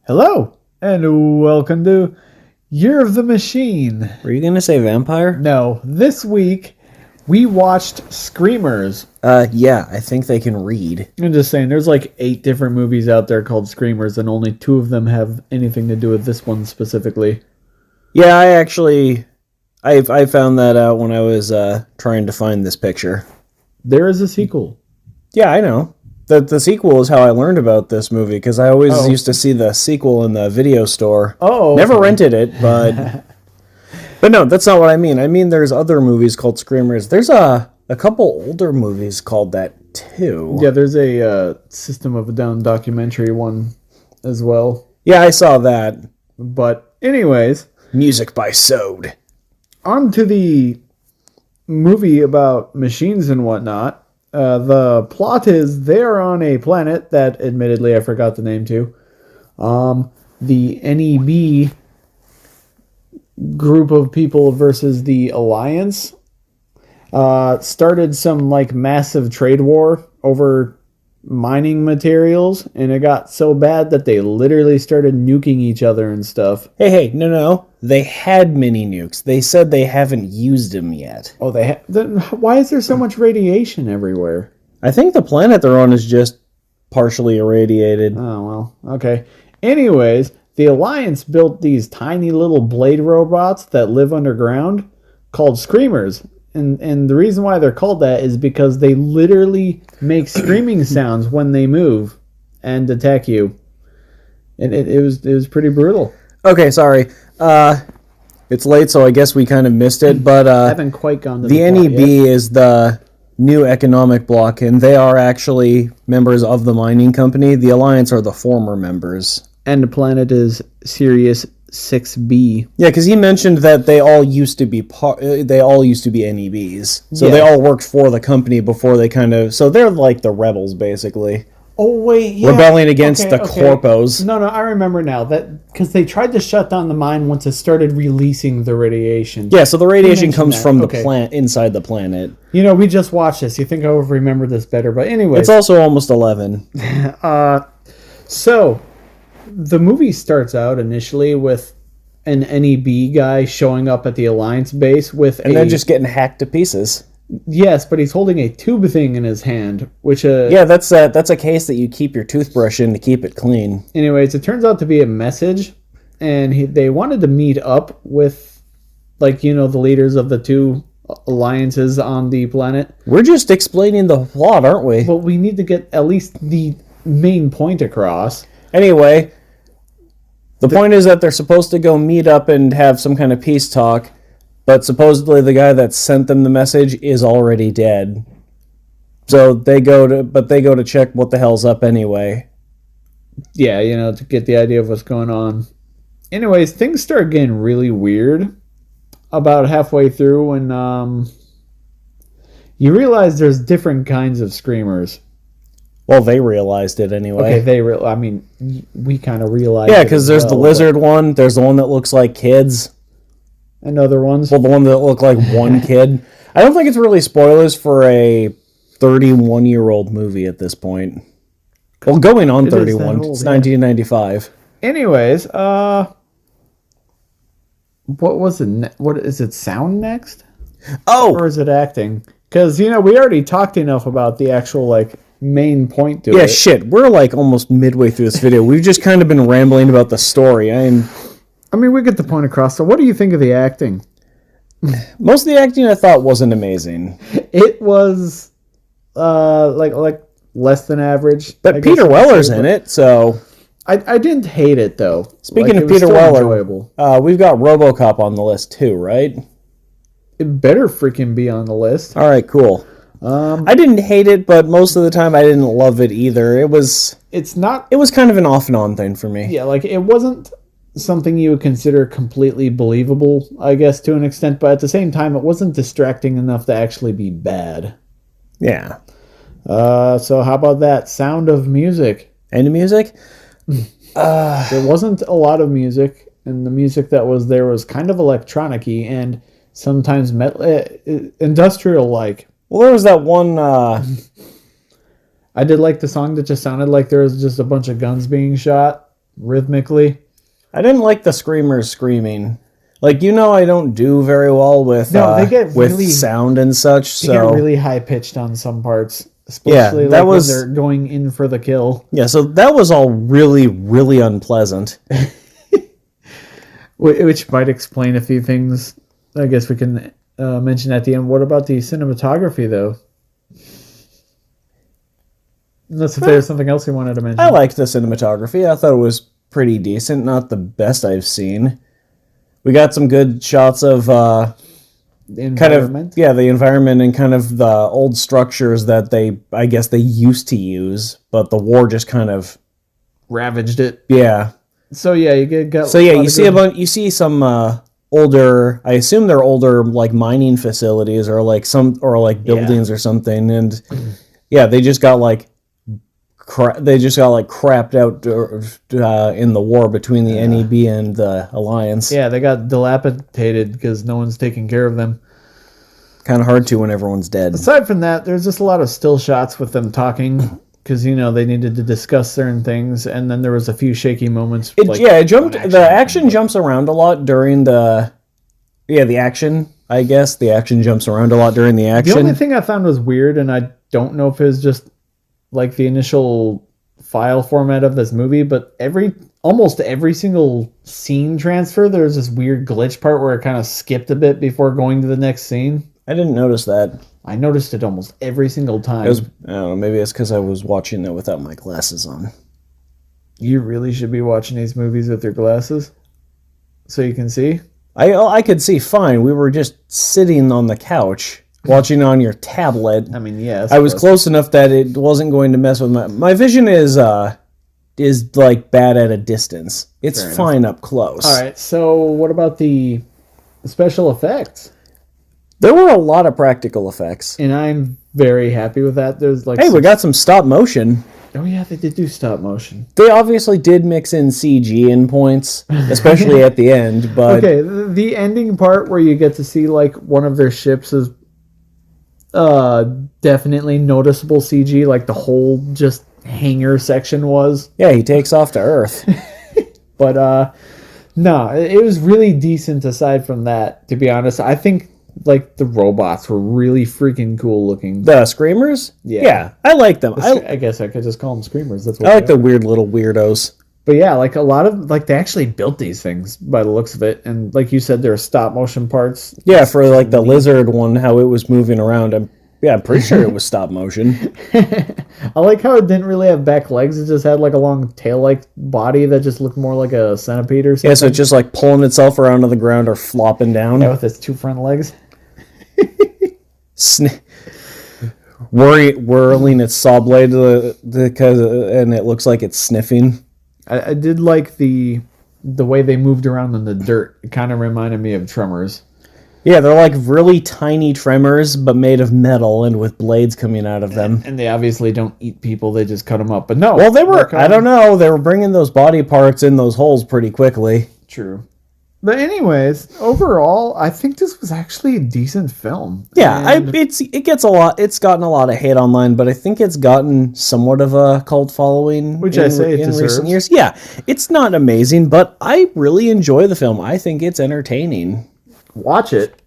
Hello, and welcome to Year of the Machine. Were you going to say vampire? No, this week we watched Screamers. Yeah, I think they can read. I'm just saying, there's like 8 different movies out there called Screamers, and only 2 of them have anything to do with this one specifically. Yeah, I found that out when I was trying to find this picture. There is a sequel. Yeah, I know. The sequel is how I learned about this movie, because I always used to see the sequel in the video store. Oh. Never rented it, but... But no, that's not what I mean. I mean, there's other movies called Screamers. There's a couple older movies called that, too. Yeah, there's a System of a Down documentary one as well. Yeah, I saw that. But anyways... Music by Sode. On to the movie about machines and whatnot. The plot is they're on a planet that, admittedly, I forgot the name to. The NEB group of people versus the Alliance started some like massive trade war over mining materials, and it got so bad that they literally started nuking each other and stuff. Hey, no. They had mini nukes. They said they haven't used them yet. Oh, then why is there so much radiation everywhere? I think the planet they're on is just partially irradiated. Oh, well, okay. Anyways, the Alliance built these tiny little blade robots that live underground called Screamers. And the reason why they're called that is because they literally make screaming sounds when they move and attack you. And it was pretty brutal. Okay, sorry. It's late, so I guess we kind of missed it. But I haven't quite gone to the plot NEB yet. is the new economic bloc, and they are actually members of the mining company. The Alliance are the former members. And the planet is Sirius 6B. Yeah, because he mentioned that they all used to be NEBs, so they all worked for the company before they so they're like the rebels basically. Oh wait, yeah. Rebelling against the corpos. No, I remember now that because they tried to shut down the mine once it started releasing the radiation. Yeah, so the radiation comes from the Okay. plant inside the planet. You know, we just watched this. You think I would remember this better, but anyway. It's also almost 11. So the movie starts out initially with an NEB guy showing up at the Alliance base with And they're just getting hacked to pieces. Yes, but he's holding a tube thing in his hand, which Yeah, that's a case that you keep your toothbrush in to keep it clean. Anyways, it turns out to be a message, and they wanted to meet up with, the leaders of the 2 alliances on the planet. We're just explaining the plot, aren't we? But we need to get at least the main point across. Anyway, the point is that they're supposed to go meet up and have some kind of peace talk, but supposedly the guy that sent them the message is already dead. So they go to check what the hell's up anyway. Yeah, to get the idea of what's going on. Anyways, things start getting really weird about halfway through when you realize there's different kinds of screamers. Well, they realized it anyway. Okay, we kind of realized. Yeah, because there's the lizard one. There's the one that looks like kids. And other ones. Well, the one that looked like one kid. I don't think it's really spoilers for a 31-year-old movie at this point. Well, going on 31. It's 1995. Anyways, what was it? What is it? Sound next? Oh, Or is it acting? Because we already talked enough about the actual main point to it. yeah, shit. We're almost midway through this video. We've just kind of been rambling about the story. I mean, we get the point across. So, what do you think of the acting? Most of the acting I thought wasn't amazing. It was, like less than average. But Peter Weller's in it, so... I didn't hate it though. Speaking of it was Peter still Weller, enjoyable. We've got RoboCop on the list too, right? It better freaking be on the list. All right, cool. I didn't hate it, but most of the time I didn't love it either. It was kind of an off and on thing for me. Yeah, it wasn't something you would consider completely believable, I guess, to an extent, but at the same time, it wasn't distracting enough to actually be bad. Yeah. So how about that? Sound of Music. And the music? There wasn't a lot of music, and the music that was there was kind of electronic-y and sometimes industrial-like. Well, there was that one... I did like the song that just sounded like there was just a bunch of guns being shot. rhythmically. I didn't like the screamers screaming. Like, I don't do very well with They get with really, sound and such. They So get really high pitched on some parts, especially that when was they're going in for the kill. yeah. So that was all really, really unpleasant. Which might explain a few things. I guess we can mention at the end. What about the cinematography, though? Unless if there's something else you wanted to mention. I liked the cinematography. I thought it was pretty decent. Not the best I've seen. We got some good shots of the environment. the environment and kind of the old structures that I guess they used to use, but the war just kind of ravaged it. Yeah. So yeah, you see some older. I assume they're older, like mining facilities or like buildings or something, and they just got like. They just got like crapped out in the war between the NEB and the Alliance. Yeah, they got dilapidated because no one's taking care of them. Kind of hard to when everyone's dead. Aside from that, there's just a lot of still shots with them talking because they needed to discuss certain things, and then there was a few shaky moments. It jumped. The action jumps around a lot during the action. I guess the action jumps around a lot during the action. The only thing I found was weird, and I don't know if it was just like the initial file format of this movie, but almost every single scene transfer, there's this weird glitch part where it kind of skipped a bit before going to the next scene. I didn't notice that. I noticed it almost every single time. I don't know, maybe it's because I was watching it without my glasses on. You really should be watching these movies with your glasses so you can see. I could see fine. We were just sitting on the couch. Watching on your tablet. I mean, yes. I was close enough that it wasn't going to mess with my vision is like bad at a distance. It's fine up close. All right. So, what about the special effects? There were a lot of practical effects, and I'm very happy with that. There's like we got some stop motion. Oh yeah, they did do stop motion. They obviously did mix in CG in points, especially at the end. But okay, the ending part where you get to see like one of their ships is definitely noticeable CG, like the whole just hangar section was. Yeah, he takes off to Earth. But no, it was really decent aside from that, to be honest. I think like the robots were really freaking cool looking. The screamers? Yeah, I like them. I guess I could just call them screamers. That's what I like the weird little weirdos. But yeah, like a lot of like they actually built these things by the looks of it, and like you said, there are stop motion parts. Yeah, for like the lizard one, how it was moving around. I'm pretty sure it was stop motion. I like how it didn't really have back legs; it just had like a long tail-like body that just looked more like a centipede or something. Yeah, so it's just like pulling itself around on the ground or flopping down. Yeah, with its two front legs. Whirling its saw blade and it looks like it's sniffing. I did like the way they moved around in the dirt. It kind of reminded me of Tremors. Yeah, they're like really tiny tremors, but made of metal and with blades coming out of them. And they obviously don't eat people; they just cut them up. But no, well, they were. I don't know. They were bringing those body parts in those holes pretty quickly. True. But anyways, overall, I think this was actually a decent film. Yeah, it gets a lot. It's gotten a lot of hate online, but I think it's gotten somewhat of a cult following, which I say in recent years. Yeah, it's not amazing, but I really enjoy the film. I think it's entertaining. Watch it.